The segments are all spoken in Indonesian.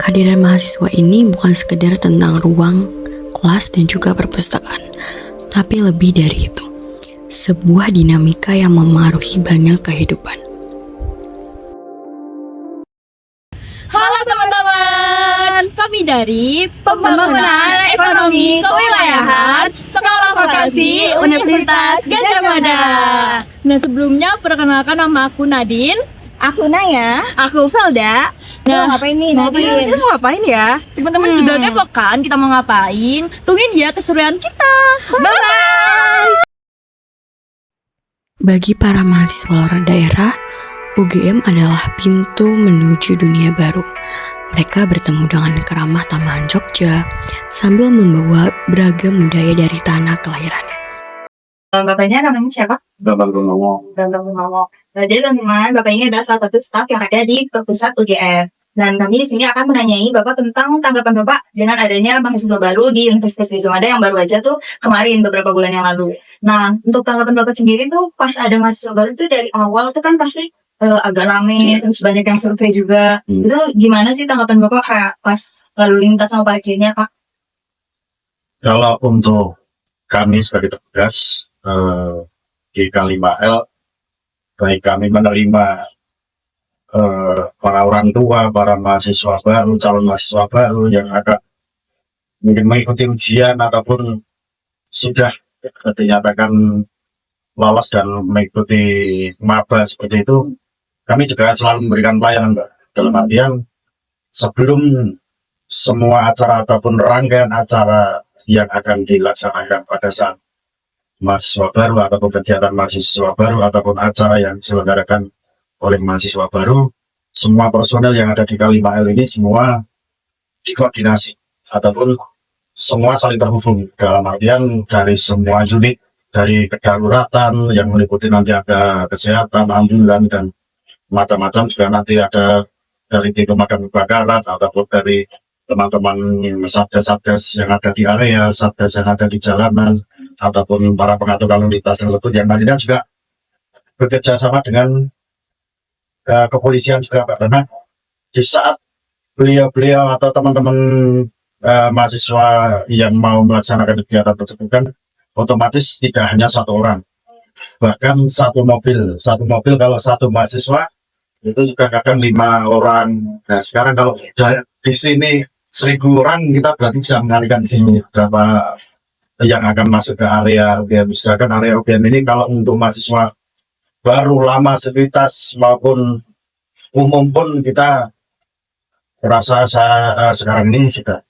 Kehadiran mahasiswa ini bukan sekedar tentang ruang, kelas, dan juga perpustakaan, tapi lebih dari itu. Sebuah dinamika yang memengaruhi banyak kehidupan. Halo teman-teman, kami dari Pembangunan Ekonomi Kewilayahan Sekolah Vokasi Universitas Gadjah Mada. Nah, sebelumnya perkenalkan, nama aku Nadine. Aku Naya. Aku Felda. Nah, ngapain nih Nadine? Kita mau ngapain ya? Teman-teman juga kepo kan kita mau ngapain? Tungguin ya keseruan kita. Bye-bye. Bagi para mahasiswa luar daerah, UGM adalah pintu menuju dunia baru. Mereka bertemu dengan keramah tamahan Jogja sambil membawa beragam budaya dari tanah kelahirannya. Bapaknya namanya siapa? Bambang Purnomo. Bambang Purnomo. Nah, jadi teman-teman, Bapak ini adalah salah satu staf yang ada di Perpusat UGM. Dan kami di sini akan menanyai Bapak tentang tanggapan Bapak dengan adanya mahasiswa baru di Universitas Gadjah Mada yang baru aja tuh kemarin beberapa bulan yang lalu. Nah, untuk tanggapan Bapak sendiri tuh pas ada mahasiswa baru tuh dari awal tuh kan pasti agak rame, terus banyak yang survei juga. Itu gimana sih tanggapan Bapak kayak pas lalu lintas sama parkirnya, Pak? Kalau untuk kami sebagai petugas di K5L, baik kami menerima para orang tua, para mahasiswa baru, calon mahasiswa baru yang agak mungkin mengikuti ujian ataupun sudah dinyatakan lolos dan mengikuti maba seperti itu, kami juga selalu memberikan pelayanan, Mbak. Dalam artian sebelum semua acara ataupun rangkaian acara yang akan dilaksanakan pada saat mahasiswa baru ataupun kegiatan mahasiswa baru ataupun acara yang diselenggarakan oleh mahasiswa baru, semua personel yang ada di K5L ini semua dikoordinasi ataupun semua saling terhubung, dalam artian dari semua unit, dari kedaruratan yang meliputi nanti ada kesehatan, ambulan, dan macam-macam, juga nanti ada dari tim pemadam kebakaran ataupun dari teman-teman satgas-satgas yang ada di area, satgas yang ada di jalanan, ataupun para pengatur lalu lintas yang nantinya juga bekerja sama dengan kepolisian juga, Pak. Karena di saat beliau-beliau atau teman-teman mahasiswa yang mau melaksanakan kegiatan tersebut kan otomatis tidak hanya satu orang, bahkan satu mobil kalau satu mahasiswa itu juga kadang 5 orang. Nah, sekarang kalau di sini 1.000 orang, kita berarti bisa mengalihkan di sini berapa yang akan masuk ke area UGM. Misalkan area UGM ini kalau untuk mahasiswa baru, lama, sepintas maupun umum pun kita rasa sekarang ini sudah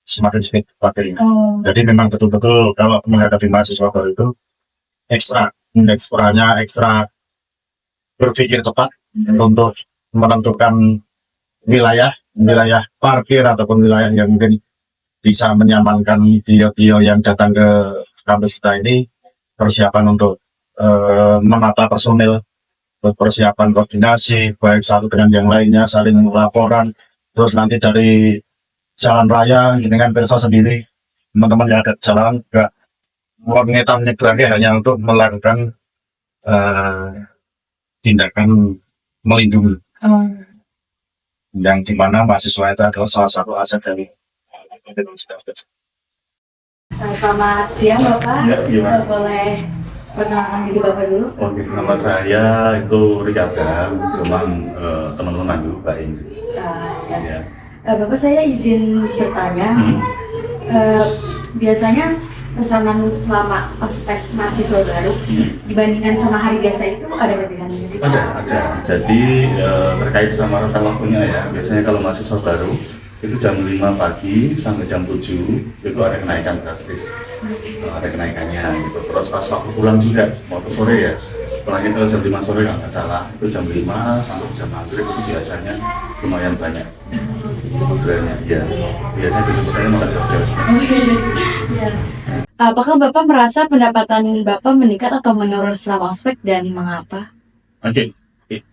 semakin sedikit pakainya. Jadi memang betul-betul kalau menghadapi mahasiswa baru itu ekstra berpikir cepat untuk menentukan wilayah parkir ataupun wilayah yang mungkin bisa menyamankan beliau-beliau yang datang ke kampus kita ini, persiapan untuk menata personil, persiapan koordinasi baik satu dengan yang lainnya, saling laporan, terus nanti dari jalan raya dengan Persa sendiri, teman-teman yang ada di jalan juga menyeberangnya hanya untuk melakukan tindakan melindungi, yang dimana mahasiswa itu adalah salah satu aset dari universitas. Selamat siang Bapak. Ya, gimana? Boleh perkenalkan diri Bapak dulu? Oke, nama saya itu Rikada, cuman teman-teman manggil Pak Ing. Ya. Bapak, saya izin bertanya. Biasanya pesanan selama ospek mahasiswa baru dibandingkan sama hari biasa itu ada perbedaannya sih? Ada. Jadi terkait sama rentang waktunya ya, biasanya kalau mahasiswa baru itu jam 5 pagi sampai jam 7 itu ada kenaikan drastis, ada kenaikannya gitu. Terus pas waktu pulang juga, waktu sore ya, pulangnya kalau jam 5 sore nggak salah, itu jam 5 sampai jam maghrib itu biasanya lumayan banyak orderannya. Ya, biasanya disebutnya makan jauh-jauh. Ya. Apakah Bapak merasa pendapatan Bapak meningkat atau menurun selama ospek dan mengapa? Oke,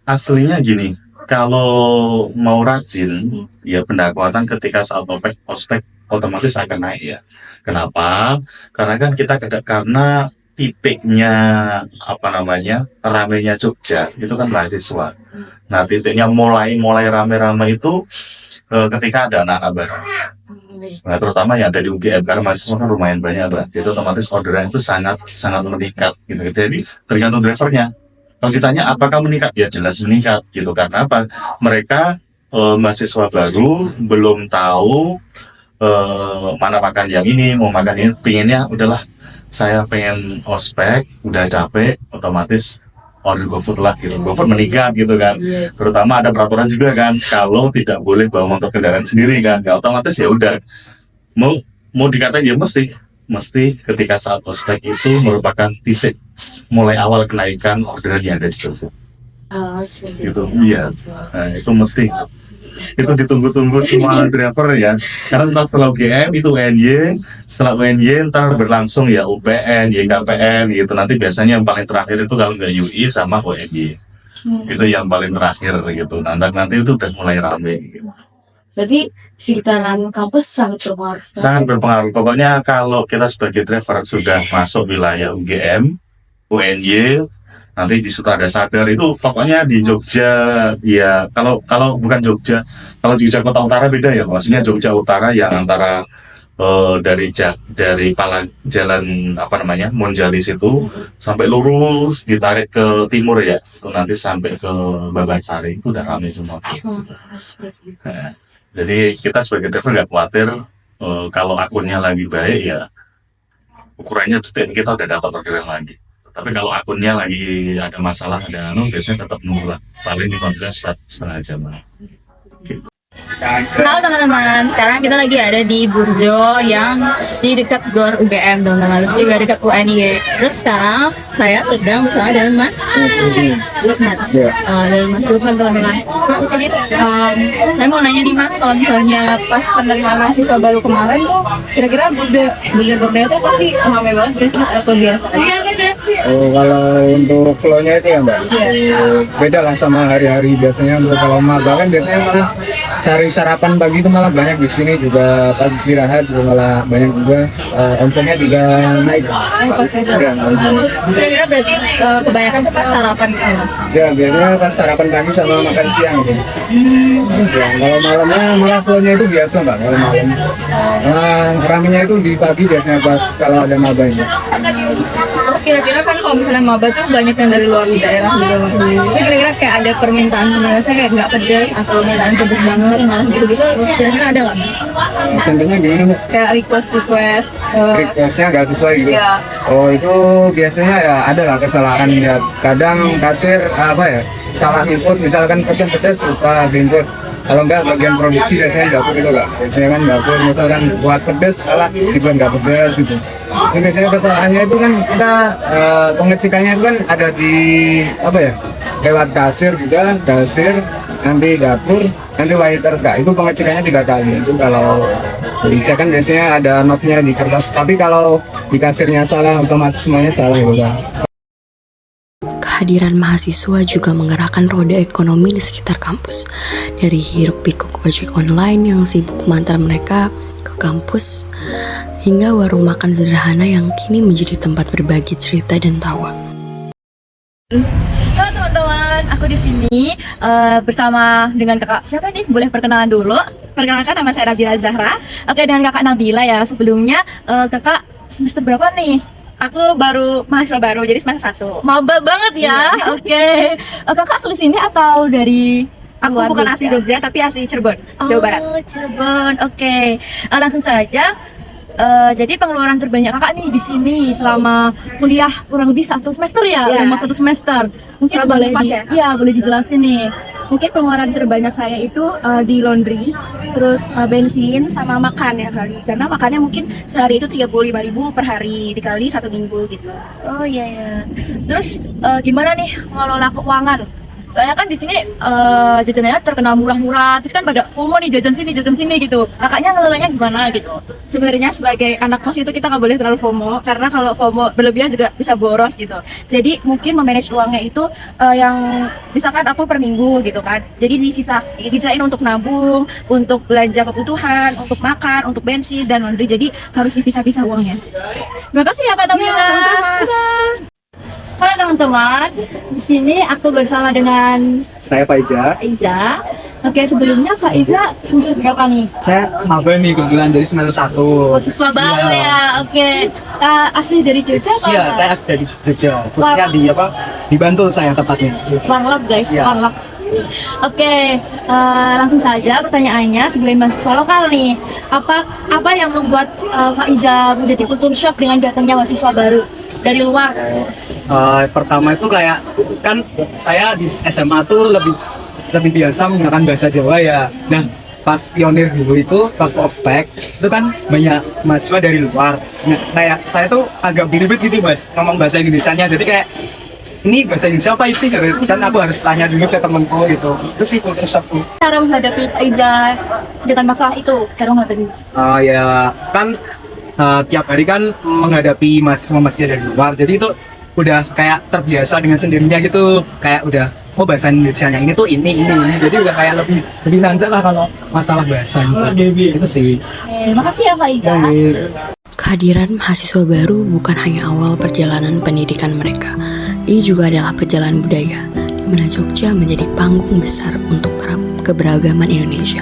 aslinya gini, kalau mau rajin, ya pendapatan ketika saat ospek otomatis akan naik ya. Kenapa? Karena kan kita karena titiknya ramenya Jogja itu kan mahasiswa. Nah, titiknya mulai rame-rame itu ketika ada anak baru. Nah, terutama yang ada di UGM karena mahasiswa kan lumayan banyak, Mbak. Jadi otomatis orderan itu sangat meningkat gitu. Jadi tergantung drivernya. Kalau ditanya apakah meningkat, ya jelas meningkat gitu. Karena apa? Mereka mahasiswa baru belum tahu mana makan yang ini, mau makan ini, pinginnya udahlah saya pengen ospek, udah capek, otomatis order GoFood lah gitu. GoFood meningkat gitu kan. Terutama ada peraturan juga kan, kalau tidak boleh bawa motor kendaraan sendiri kan. Ya otomatis ya udah mau dikatain ya mesti ketika saat ospek itu merupakan titik mulai awal kenaikan orderan yang ada di GoFood. Gitu. Iya. Nah, itu mesti itu ditunggu-tunggu semua driver ya, karena setelah UGM itu UNY, setelah UNY ntar berlangsung ya UPN, YKPN gitu. Nanti biasanya yang paling terakhir itu kalau nggak UI sama UNY, itu yang paling terakhir gitu. Nanti itu udah mulai rame gitu. Berarti sekitaran kampus sangat berpengaruh. Sangat berpengaruh. Pokoknya kalau kita sebagai driver sudah masuk wilayah UGM, UNY, nanti di situ ada sadar itu pokoknya di Jogja ya, kalau bukan Jogja, kalau Jogja Kota Utara beda ya, maksudnya Jogja Utara yang antara dari jalan apa namanya Monjalis itu sampai lurus ditarik ke timur ya, itu nanti sampai ke Babansari itu udah ramai semua. Nah, jadi kita sebagai driver nggak khawatir kalau akunnya lagi baik ya, ukurannya detik kita udah dapat orderan lagi. Tapi kalau akunnya lagi ada masalah, biasanya tetap nunggu lah. Paling 15 setengah jam lah. Gitu. Halo teman-teman, sekarang kita lagi ada di Burjo yang di dekat GOR UGM, teman-teman. Terus juga dekat UNY. Terus sekarang saya sedang bersama dengan Mas Lukman. Dengan Mas Lukman, teman-teman. Terus di sini saya mau nanya nih Mas, kalau misalnya pas penerimaan mahasiswa baru kemarin tuh, kira-kira burger itu pasti ramai banget atau biasa aja? Oh, kalau untuk flow-nya itu ya Mbak, beda lah sama hari-hari biasanya. Untuk kalau magang kan biasanya malah cari sarapan pagi itu malah banyak di sini, juga pas istirahat juga malah banyak juga, omsetnya juga naik. Kira-kira berarti kebanyakan tuh pas sarapan gitu? Ya biasanya pas sarapan pagi sama makan siang gitu. Siang. Kalau malamnya malah flow-nya itu biasa Mbak, kalau malam. Ramenya itu di pagi biasanya pas kalau ada maba ini. Terus kira-kira kan kalau misalnya maba tuh banyak yang dari luar daerah gitu. Kira-kira kayak ada permintaan saya kayak nggak pedas atau permintaan pedas banget malah gitu-gitu, kira-kira ada nggak? Contohnya gimana Mbak? Kayak requestnya nggak sesuai gitu. Iya. Oh itu biasanya ya ada lah kesalahan ya. Kadang kasir salah input, misalkan pesen pedas lupa input. Kalau enggak bagian produksi biasanya dapur itu Kak. Biasanya kan dapur misalkan buat pedas salah dibuat nggak pedas gitu. Ini biasanya kesalahannya itu kan kita pengecekannya itu kan ada di lewat kasir juga, nanti dapur, nanti waiter Kak. Itu pengecekannya 3 kali. Itu kalau dicek kan biasanya ada notnya di kertas. Tapi kalau di kasirnya salah, otomatis semuanya salah gitu Kak. Kehadiran mahasiswa juga menggerakkan roda ekonomi di sekitar kampus. Dari hiruk-pikuk ojek online yang sibuk mengantar mereka ke kampus, hingga warung makan sederhana yang kini menjadi tempat berbagi cerita dan tawa. Halo teman-teman, aku di sini bersama dengan kakak siapa nih? Boleh perkenalan dulu? Perkenalkan, nama saya Nabila Zahra. Oke, dengan kakak Nabila ya. Sebelumnya kakak semester berapa nih? Aku baru mahasiswa baru, jadi semester 1. Maba banget ya. Oke. Kakak asli sini atau dari Aku luar bukan asli Jogja, tapi asli Cirebon, Jawa Barat. Cirebon. Oke. Langsung saja. Jadi pengeluaran terbanyak kakak nih di sini selama kuliah kurang lebih 1 semester ya, selama 1 semester. Mungkin selama boleh lepas ya? Iya, boleh dijelasin nih. Mungkin pengeluaran terbanyak saya itu di laundry, terus bensin sama makan ya kali. Karena makannya mungkin sehari itu 35.000 per hari dikali 1 minggu gitu. Oh iya ya. Terus gimana nih mengelola keuangan? Saya kan di sini jajannya terkenal murah-murah. Terus kan pada FOMO nih jajan sini gitu. Kakaknya ngelolanya gimana gitu? Sebenarnya sebagai anak kos itu kita nggak boleh terlalu FOMO, karena kalau FOMO berlebihan juga bisa boros gitu. Jadi mungkin memanage uangnya itu yang misalkan aku per minggu gitu kan. Jadi disain untuk nabung, untuk belanja kebutuhan, untuk makan, untuk bensin dan laundry. Jadi harus dipisah-pisah uangnya. Terima kasih ya Kak Nabila. Sama-sama. Halo teman-teman, di sini aku bersama dengan Saya Faiza. Iza. Oke, sebelumnya Kak Iza semester berapa nih? Saya maba nih kebetulan dari semester 1. Mahasiswa baru Iya. ya. Oke. Asli dari Jogja apa? Iya, saya asli dari Jogja. Khususnya di Di Bantul saya tepatnya. Warlap guys, Iya. warlap. Oke, langsung saja pertanyaannya sebagai mahasiswa lokal nih. Apa yang membuat Kak Iza menjadi kultur shock dengan datangnya mahasiswa baru dari luar? Pertama itu kayak kan saya di SMA tuh lebih biasa menggunakan bahasa Jawa ya. Nah, pas pionir dulu itu pas ospek itu kan banyak mahasiswa dari luar. Nah, kayak saya tuh agak belibet gitu mas ngomong bahasa Indonesianya. Jadi kayak ini bahasa Indonesia apa sih? Kan aku harus tanya dulu ke temanku gitu. Itu sih kultur shockku. Cara menghadapi Kak Iza dengan masalah itu, cara menghadapi. Ya kan tiap hari kan menghadapi mahasiswa dari luar. Jadi itu udah kayak terbiasa dengan sendirinya gitu. Kayak udah bahasa Indonesianya ini tuh ini. Jadi udah kayak lebih lancar lah kalau masalah bahasa gitu. Itu sih. Makasih ya Kak Iza. Kehadiran mahasiswa baru bukan hanya awal perjalanan pendidikan mereka. Ini juga adalah perjalanan budaya, di mana Jogja menjadi panggung besar untuk keberagaman Indonesia.